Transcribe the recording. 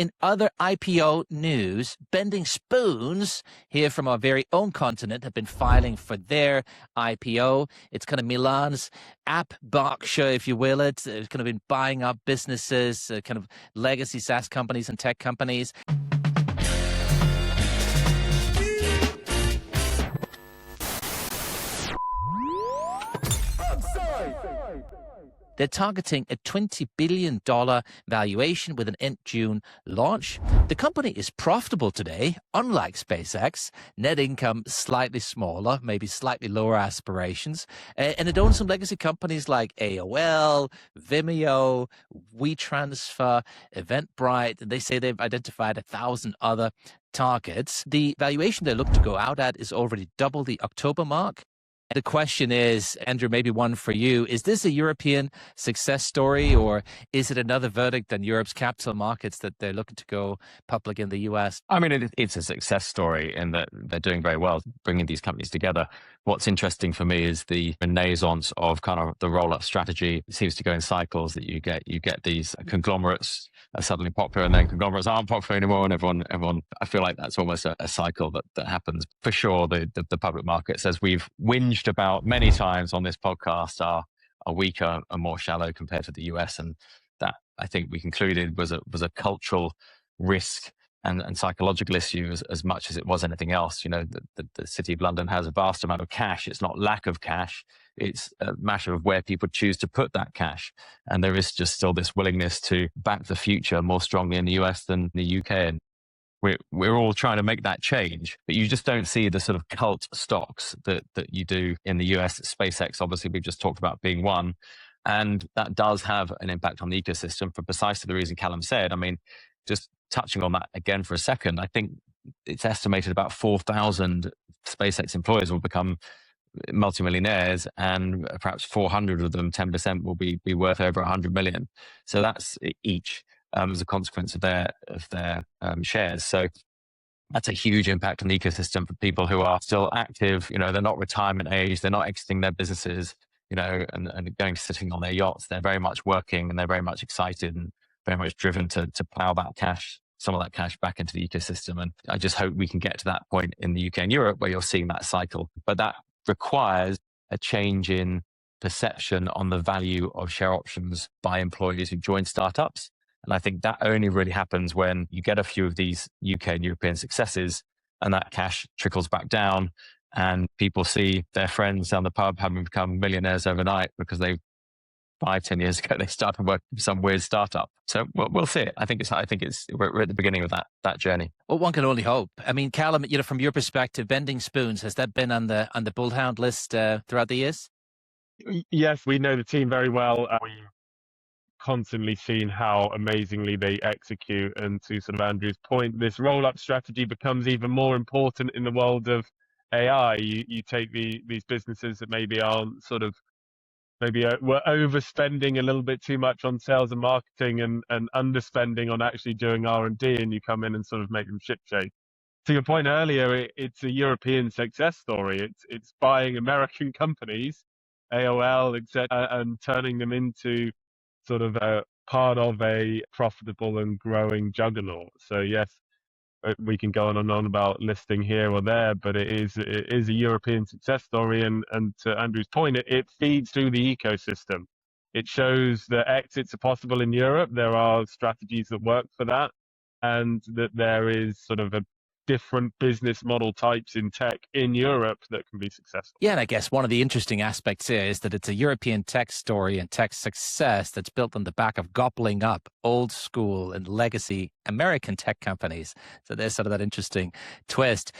In other IPO news, Bending Spoons, here from our very own continent, have been filing for their IPO. It's kind of Milan's app Berkshire, if you will. It's kind of been buying up businesses, kind of legacy SaaS companies and tech companies. They're targeting a $20 billion valuation with an end-June launch. The company is profitable today, unlike SpaceX. Net income slightly smaller, maybe slightly lower aspirations. And it owns some legacy companies like AOL, Vimeo, WeTransfer, Eventbrite. And they say they've identified 1,000 other targets. The valuation they look to go out at is already double the October mark. The question is, Andrew, maybe one for you. Is this a European success story, or is it another verdict on Europe's capital markets that they're looking to go public in the US? I mean, it's a success story in that they're doing very well bringing these companies together. What's interesting for me is the renaissance of kind of the roll-up strategy. It seems to go in cycles that you get these conglomerates are suddenly popular and then conglomerates aren't popular anymore, and everyone. I feel like that's almost a cycle that happens. For sure, the public markets, as we've whinged about many times on this podcast, are weaker and more shallow compared to the US, and that, I think, we concluded was a cultural risk and psychological issue as much as it was anything else. You know, the City of London has a vast amount of cash. It's not lack of cash. It's a matter of where people choose to put that cash. And there is just still this willingness to back the future more strongly in the US than the UK. And we're all trying to make that change, but you just don't see the sort of cult stocks that you do in the US. SpaceX, obviously, we've just talked about being one. And that does have an impact on the ecosystem for precisely the reason Callum said. I mean, just touching on that again for a second, I think it's estimated about 4,000 SpaceX employees will become multimillionaires, and perhaps 400 of them, 10%, will be worth over 100 million. So that's each as a consequence of their shares. So that's a huge impact on the ecosystem for people who are still active. You know, they're not retirement age, they're not exiting their businesses, you know, and going sitting on their yachts. They're very much working, and they're very much excited and very much driven to plow that cash, some of that cash, back into the ecosystem. And I just hope we can get to that point in the UK and Europe where you're seeing that cycle. But that requires a change in perception on the value of share options by employees who join startups. And I think that only really happens when you get a few of these UK and European successes, and that cash trickles back down, and people see their friends down the pub having become millionaires overnight because 5-10 years ago, they started working for some weird startup. So we'll see it. I think we're at the beginning of that journey. Well, one can only hope. I mean, Callum, you know, from your perspective, Bending Spoons, has that been on the bullhound list throughout the years? Yes, we know the team very well. We've constantly seen how amazingly they execute. And to sort of Andrew's point, this roll-up strategy becomes even more important in the world of AI. You take these businesses that maybe aren't sort of, maybe we're overspending a little bit too much on sales and marketing and underspending on actually doing R&D, and you come in and sort of make them shipshape. To your point earlier, it's a European success story. It's buying American companies, AOL, etc., and turning them into sort of a part of a profitable and growing juggernaut. So yes, we can go on and on about listing here or there, but it is a European success story. And to Andrew's point, it feeds through the ecosystem. It shows that exits are possible in Europe. There are strategies that work for that, and that there is sort of a different business model types in tech in Europe that can be successful. Yeah, and I guess one of the interesting aspects here is that it's a European tech story and tech success that's built on the back of gobbling up old school and legacy American tech companies. So there's sort of that interesting twist.